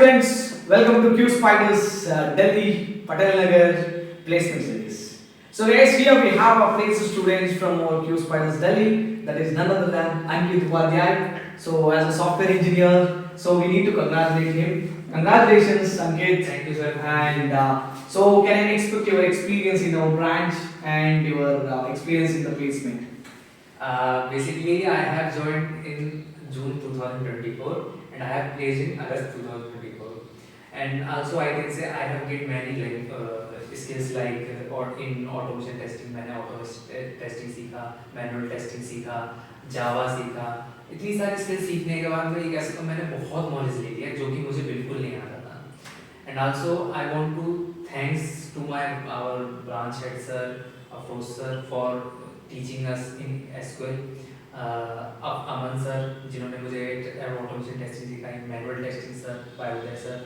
students, welcome to Q Spiders Delhi Patel Nagar Placement Series. So guys, here we have our placement students from our Q Spiders Delhi, that is none other than Ankit Upadhyay. So as a software engineer, so we need to congratulate him. Congratulations Ankit. Thank you, sir. And so can I expect your experience in our branch and your experience in the placement? Basically, I have joined in June 2024 and I have placed in August 2024. And also, I can say I have gained many skills like or in automation testing. मैंने automation testing सीखा, manual testing सीखा, Java सीखा. इतनी सारी skills सीखने के बाद मैं ये कह सकता हूँ मैंने बहुत knowledge ले लिया जो कि मुझे बिल्कुल नहीं आता था. And also, I want to thanks to our branch head sir, Afroz sir for teaching us in SQL. Aman sir जिन्होंने मुझे ऑटोमेशन टेस्टिंग सिखाई, मैनुअल टेस्टिंग सर बायोडे sir,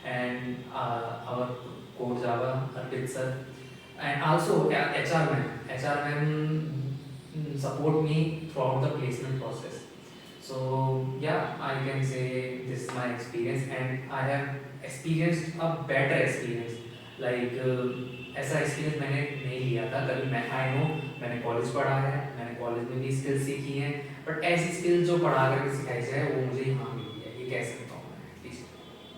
and our code Java Arpit sir, and also HR ma'am support me throughout the placement process. So yeah, I can say this is my experience and I have experienced a better experience. Like ऐसा experience मैंने नहीं लिया था कभी. मैं I know मैंने college पढ़ा है, मैंने कॉलेज में भी स्किल्स सीखी हैं, बट ऐसी स्किल्स जो पढ़ा करके सिखाई जाए वो मुझे यहाँ मिली है, ये कह सकता हूँ मैं.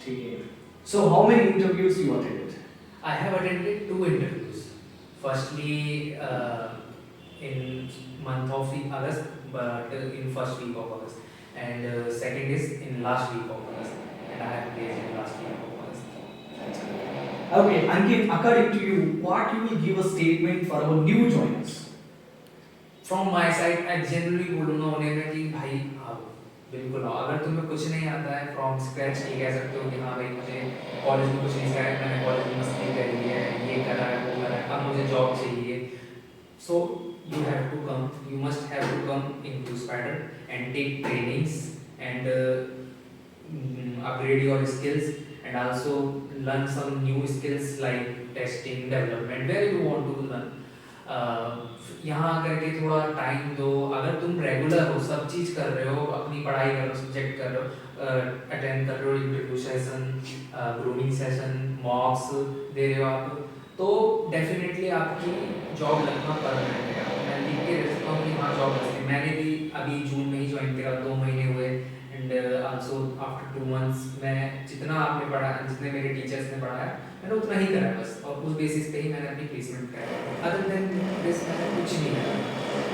ठीक है. So how many interviews you attended? I have attended 2 interviews. Firstly, in month of August, but in first week of August, and second is in last week of August, and I have placed in last week of August. Okay, Ankit, according to you, what you will give a statement for our new joiners? From my side, I generally बोलूँगा उन्हें मैं कि भाई आओ, बिल्कुल आओ. अगर तुम्हें कुछ नहीं आता है from scratch ये कह सकते हो कि हाँ भाई मुझे कॉलेज में कुछ नहीं सिखाया, मैंने कॉलेज में मस्ती करी है, ये करा है, वो करा है, अब मुझे जॉब चाहिए. So you have to come, you must have to come into Spider and take trainings and upgrade your skills and also learn some new skills like testing, development, where you want to learn. यहाँ आकर के थोड़ा time दो. अगर तुम regular हो, सब चीज़ कर रहे हो, अपनी पढ़ाई कर रहे हो, सब्जेक्ट कर रहे हो, अटेंड कर रहे हो, interview session, grooming session, mocks दे रहे हो आप, तो डेफिनेटली आपकी जॉब लगना परमानेंट है. मैं लिख के रख सकता हूँ कि हाँ जॉब लगती है. मैंने भी अभी जून में ही ज्वाइन किया, 2 महीने हुए, एंड आल्सो आफ्टर 2 months मैं जितना आपने पढ़ा, जितने मेरे टीचर्स ने पढ़ाया मैंने उतना ही करा बस, और उस बेसिस पे ही मैंने अपनी प्लेसमेंट कराई. अदर देन दिस मैंने कुछ नहीं करा.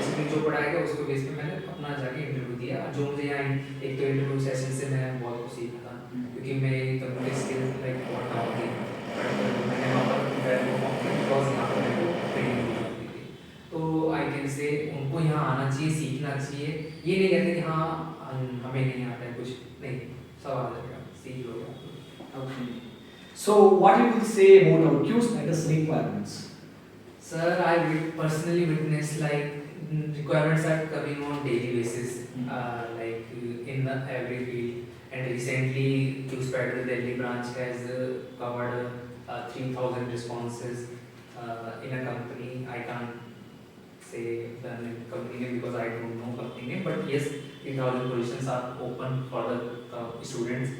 इसमें जो पढ़ाया गया उसके बेस पे मैंने अपना जाके इंटरव्यू दिया. जो मुझे यहाँ एक तो इंटरव्यू सेशन से मैं बहुत कुछ सीखा था क्योंकि मेरी कम्युनिकेशन स्किल्स लाइक बहुत डाउन थी, बट मैंने वहाँ पर बिकॉज यहाँ पर मेरे को ट्रेनिंग दी जाती थी. तो आई कैन से उनको यहाँ आना चाहिए, सीखना चाहिए. ये नहीं कहते कि हाँ हमें नहीं आता है कुछ, नहीं, सब आ जाएगा, सीख लो. Okay. So what you will say about our Q Spiders requirements? Sir, I personally witness like requirements are coming on daily basis, like in every field. And recently, Q Spider Delhi branch has covered 3,000 responses in a company. I can't say the company name because I don't know company name, but yes, 3,000 positions are open for the students.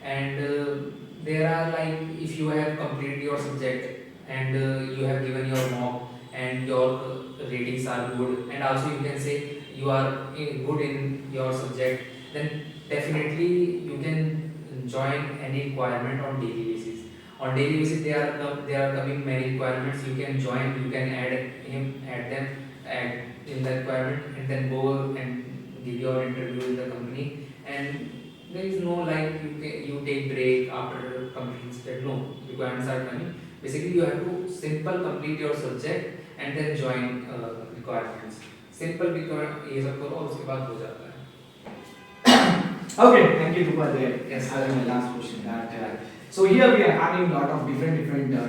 And there are like if you have completed your subject and you have given your mock and your ratings are good, and also you can say you are good in your subject, then definitely you can join any requirement on daily basis. On daily basis there are coming many requirements. You can join, you can add them in the requirement and then go and give your interview in the company. And there is no like you take break after completing subject. No, requirements are coming. Basically, you have to simple complete your subject and then join requirements. Simple because ये सब करो और उसके बाद हो जाता है. Okay, thank you, Upadhyay. Yes, I have my last question. That so here we are having a lot of different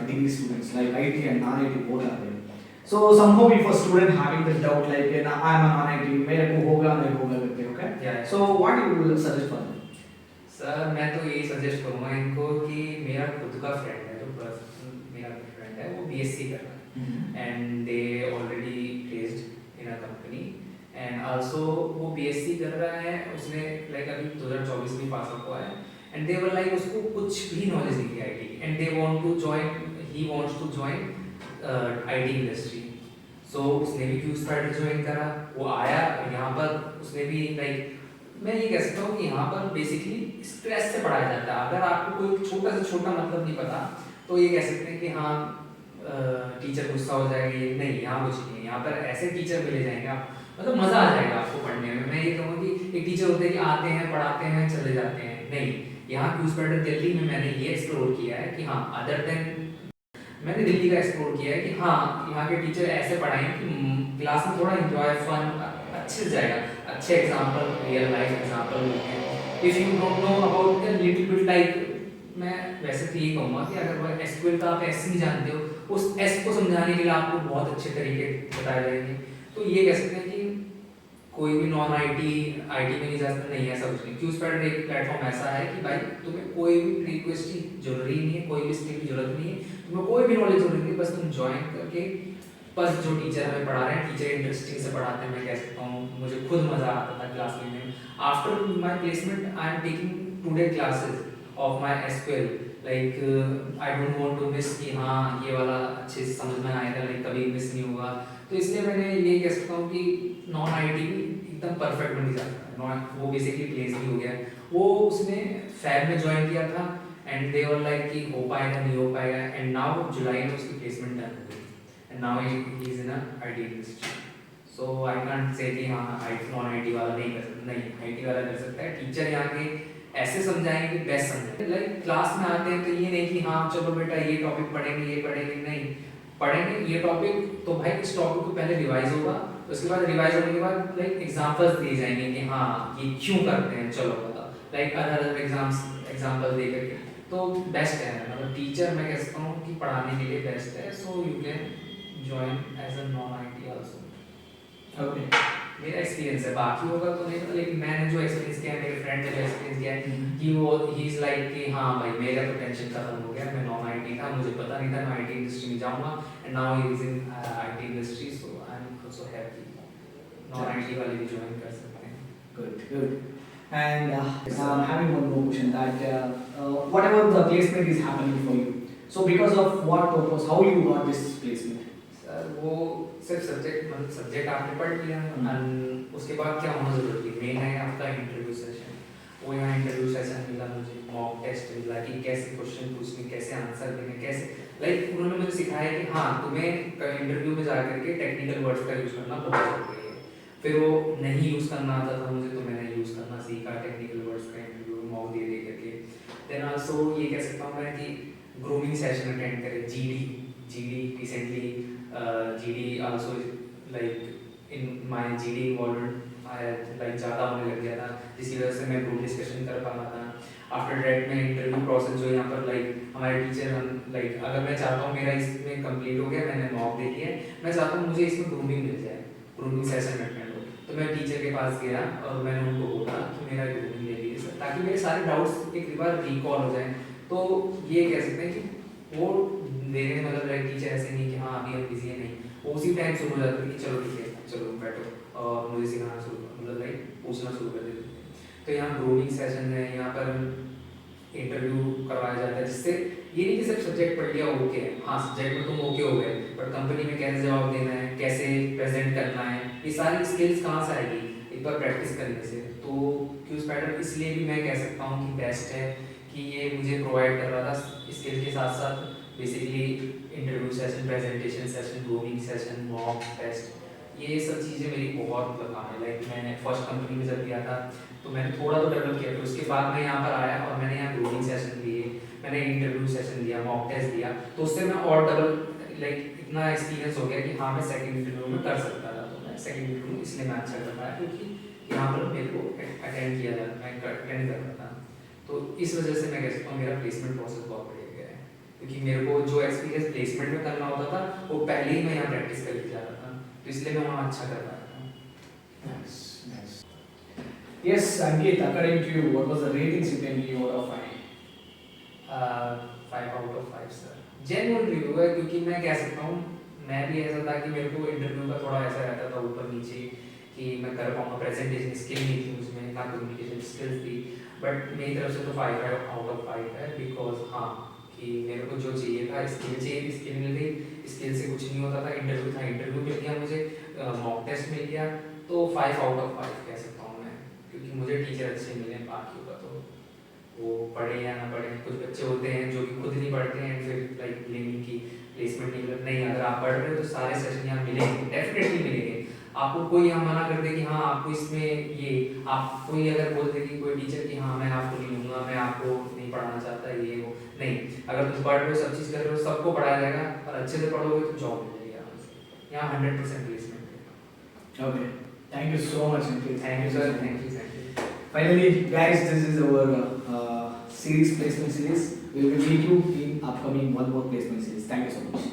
degree students like IT and non-IT both are there. So somehow if a student having the doubt like I'm a non-IT, मेरे को होगा नहीं होगा करके, okay? Yeah. So what you will suggest for them? Sir मैं तो यही suggest करूँगा इनको कि मेरा खुद का फ्रेंड है, जो मेरा फ्रेंड है वो BSc कर रहा है and they already placed in a company. And also वो BSc कर रहा है, उसने लाइक अभी 2024 में पास आउट हुआ है एंड दे वर लाइक उसको कुछ भी नॉलेज नहीं थी आईटी की, and they want to join, he wants to join IT industry. So उसने भी क्यू स्पाइडर ज्वाइन करा, वो आया यहाँ पर, उसने भी लाइक, मैं ये कह सकता हूँ कि यहाँ पर बेसिकली स्ट्रेस से पढ़ाया जाता है। अगर आपको कोई छोटा से छोटा मतलब नहीं पता तो ये कह सकते हैं कि हाँ टीचर गुस्सा हो जाएगी, नहीं यहाँ कुछ नहीं है, यहाँ पर ऐसे टीचर मिले जाएंगे आप, मतलब मज़ा आ जाएगा आपको पढ़ने में। मैं ये कहूँगा कि एक टीचर होते हैं कि आते हैं पढ़ाते हैं चले जाते हैं, नहीं, यहाँ क्यू स्पाइडर दिल्ली में मैंने ये एक्सप्लोर किया है कि हाँ अदर देन, मैंने दिल्ली का एक्सप्लोर किया है कि हाँ यहाँ के टीचर ऐसे पढ़ाएं कि क्लास में थोड़ा इंजॉय फन अच्छे से जाएगा, अच्छे एग्जाम्पल, रियल लाइफ एग्जाम्पल होते हैं। If you don't know about little bit like, मैं वैसे तो ये कहूँगा कि अगर वह एसक्यूएल का आप एस नहीं जानते हो, उस एस को समझाने के लिए आपको बहुत अच्छे तरीके बताए जाएंगे। तो ये कह सकते हैं कि कोई भी नॉन आईटी में नहीं जा सकता, नहीं ऐसा कुछ नहीं। क्यू स्पाइडर एक प्लेटफॉर्म ऐसा है कि भाई तुम्हें कोई भी रिक्वेस्ट की जरूरी नहीं है, कोई भी स्किल की जरूरत नहीं है, तुम्हें कोई भी नॉलेज जरूरत नहीं है, बस तुम ज्वाइन करके बस जो टीचर हमें पढ़ा रहे हैं, टीचर इंटरेस्टिंग से पढ़ाते हैं, मैं कह सकता हूँ मुझे खुद मज़ा आता था क्लास लेने में। After my placement I am taking today classes of MySQL, like I don't want to miss कि हाँ ये वाला अच्छे से समझ में आएगा, लाइक कभी मिस नहीं होगा। तो इसलिए मैंने ये कह सकता हूँ कि नॉन आईटी एकदम परफेक्ट बन जाता है। वो बेसिकली प्लेस भी हो गया, वो उसने फैब में ज्वाइन किया था एंड दे वर लाइक कि हो पाएगा नहीं हो पाएगा, एंड नाउ जुलाई में उसकी प्लेसमेंट डन हो गई and now he is in IT industry. So I can't say कि हाँ नॉन आईटी वाला नहीं कर सकता, नहीं आईटी वाला कर सकता है। टीचर यहाँ के ऐसे समझाएंगे कि बेस्ट समझाएंगे, लाइक क्लास में आते हैं तो ये नहीं कि हाँ चलो बेटा ये टॉपिक पढ़ेंगे, ये पढ़ेंगे, नहीं पढ़ेंगे ये टॉपिक तो भाई इस टॉपिक को पहले रिवाइज होगा, उसके बाद रिवाइज होने के बाद लाइक एग्जांपल्स दिए जाएंगे कि हाँ ये क्यों करते हैं, चलो बताओ, लाइक अदर एग्जांपल दे करके। तो बेस्ट है, मतलब टीचर मैं कह सकता हूँ कि पढ़ाने के लिए बेस्ट है। So you can join as a non IT also. Okay, मेरा एक्सपीरियंस है, बाकी होगा तो नहीं पता, लेकिन मैंने जो एक्सपीरियंस किया है, मेरे फ्रेंड ने जो एक्सपीरियंस किया है कि वो ही इज लाइक कि हाँ भाई मेरा तो टेंशन खत्म हो गया, मैं नॉन आईटी था, मुझे पता नहीं था मैं आईटी इंडस्ट्री में जाऊंगा, and now he is in IT industry, so I am also happy. Non IT वाले भी ज्वाइन कर सकते हैं। good. And I'm having one more question that whatever the placement is happening for you, so because of what purpose, how you got this placement? Sir वो सिर्फ subject, मतलब subject आपने पढ़ लिया and उसके बाद क्या होना जरूरी है, मेन है आपका इंटरव्यू सेशन। वो यहाँ इंटरव्यू सेशन मिला मुझे, मॉक टेस्ट मिला कि कैसे क्वेश्चन पूछने, कैसे आंसर देने, कैसे लाइक उन्होंने मुझे सिखाया कि हाँ तुम्हें इंटरव्यू में जा करके टेक्निकल वर्ड्स का यूज़ करना बहुत जरूरी है। फिर वो नहीं यूज़ करना आता था मुझे, तो मैंने यूज़ करना सीखा टेक्निकल वर्ड्स का इंटरव्यू में मॉक दे करके। देन आल्सो ये कह सकता हूँ मैं कि ग्रूमिंग सेशन अटेंड करें, GD recently, GD also like in my GD involvement like ज़्यादा होने लग गया था, जिसकी वजह से मैं ग्रुप डिस्कशन कर पा रहा था। आफ्टर डेट में इंटरव्यू प्रोसेस जो यहाँ पर लाइक हमारे टीचर लाइक अगर मैं चाहता हूँ मेरा इसमें कंप्लीट हो गया, मैंने मॉक दे दिया है, मैं चाहता हूँ मुझे इसमें ग्रूमिंग मिल जाए, ग्रूमिंग सेशन अटेंड हो, तो मैं टीचर के पास गया और मैंने उनको बोला कि मेरा ग्रूमिंग ले लीजिए सर, ताकि मेरे सारे डाउट्स एक बार रिकॉल हो जाए। तो ये कह सकते हैं कि वो मेरे मतलब लाइक टीचर ऐसे नहीं कि हाँ अभी हम बिजी है, नहीं, वो उसी टाइम शुरू हो जाता है कि चलो ठीक है चलो बैठो और मुझे सिखाना शुरू, मतलब लाइक पूछना शुरू कर देते हैं। तो यहाँ ग्रूमिंग सेशन है, यहाँ पर इंटरव्यू करवाया जाता है, जिससे ये नहीं कि सिर्फ सब्जेक्ट पढ़ लिया ओके है, हाँ सब्जेक्ट में तुम ओके हो गए, बट कंपनी में कैसे जवाब देना है, कैसे प्रेजेंट करना है, ये सारी स्किल्स कहाँ से आएगी, एक बार प्रैक्टिस करने से। तो क्यू स्पाइडर इसलिए भी मैं कह सकता हूँ कि बेस्ट है कि ये मुझे प्रोवाइड कर रहा था स्किल के साथ साथ basically interview session, presentation session, grooming session, mock test, ये सब चीज़ें मेरी बहुत मतलब काम है। लाइक मैंने फर्स्ट कंपनी में जब गया था तो मैंने थोड़ा तो डेवलप किया, फिर उसके बाद मैं यहाँ पर आया और मैंने यहाँ ग्रूमिंग सेशन दिए, मैंने इंटरव्यू सेशन दिया, मॉक टेस्ट दिया, तो उससे मैं और डबल लाइक इतना एक्सपीरियंस हो गया कि हाँ मैं सेकंड इंटरव्यू में कर सकता था। तो मैं सेकंड इंटरव्यू इसलिए मैं अच्छा कर पाया क्योंकि यहाँ पर मेरे को अटेंड किया जाता, मैं अटेंड कर रहा था। तो इस वजह से मैं कह सकता हूँ मेरा प्लेसमेंट प्रोसेस बहुत बढ़िया गया है, क्योंकि मेरे को जो एक्सपीरियंस प्लेसमेंट में करना होता था वो पहले ही मैं यहाँ प्रैक्टिस करके जा रहा था, तो इसलिए मैं वहाँ अच्छा कर पाया था। Nice, nice. Yes, Ankit, according to you, what was the ratings you can give out of 5? 5 out of 5 sir, genuine review है, क्योंकि मैं कह सकता हूँ मैं भी ऐसा था कि मेरे को इंटरव्यू का थोड़ा ऐसा रहता था ऊपर नीचे कि मैं कर पाऊँगा, प्रेजेंटेशन स्किल नहीं थी उसमें, ना कम्युनिकेशन स्किल्स थी, बट मेरी तरफ से तो 5 आउट ऑफ 5 है, बिकॉज हाँ कि मेरे को जो चाहिए था, स्किल चाहिए थी, स्किल मिल गई, स्किल से कुछ नहीं होता था, इंटरव्यू था, इंटरव्यू मिल गया मुझे, मॉक टेस्ट मिल गया, तो 5 आउट ऑफ 5 कह सकता हूँ मैं, क्योंकि मुझे टीचर अच्छे मिले, बाकी का तो वो पढ़े या ना पढ़े, कुछ बच्चे होते हैं जो कि खुद नहीं पढ़ते हैं, फिर लाइक ब्लेमिंग की प्लेसमेंट नहीं, अगर आप पढ़ रहे हो तो सारे सेशन यहाँ मिलेंगे, डेफिनेटली मिलेंगे। आपको कोई यहाँ मना कर दे कि हाँ आपको इसमें ये, आप कोई अगर बोल दे कि कोई टीचर कि हाँ मैं आपको नहीं लूँगा, मैं आपको नहीं पढ़ाना चाहता, ये वो नहीं, अगर तुम पढ़ रहे हो, सब चीज़ कर रहे हो, सबको पढ़ाया जाएगा, और अच्छे से पढ़ोगे तो जॉब मिल जाएगी आराम से, यहाँ 100% प्लेसमेंट है। Okay. Thank you so much, Ankit. Thank you sir, thank you, thank you. Finally, guys, this is our series placement series. We will meet you in upcoming one more placement series. Thank you so much.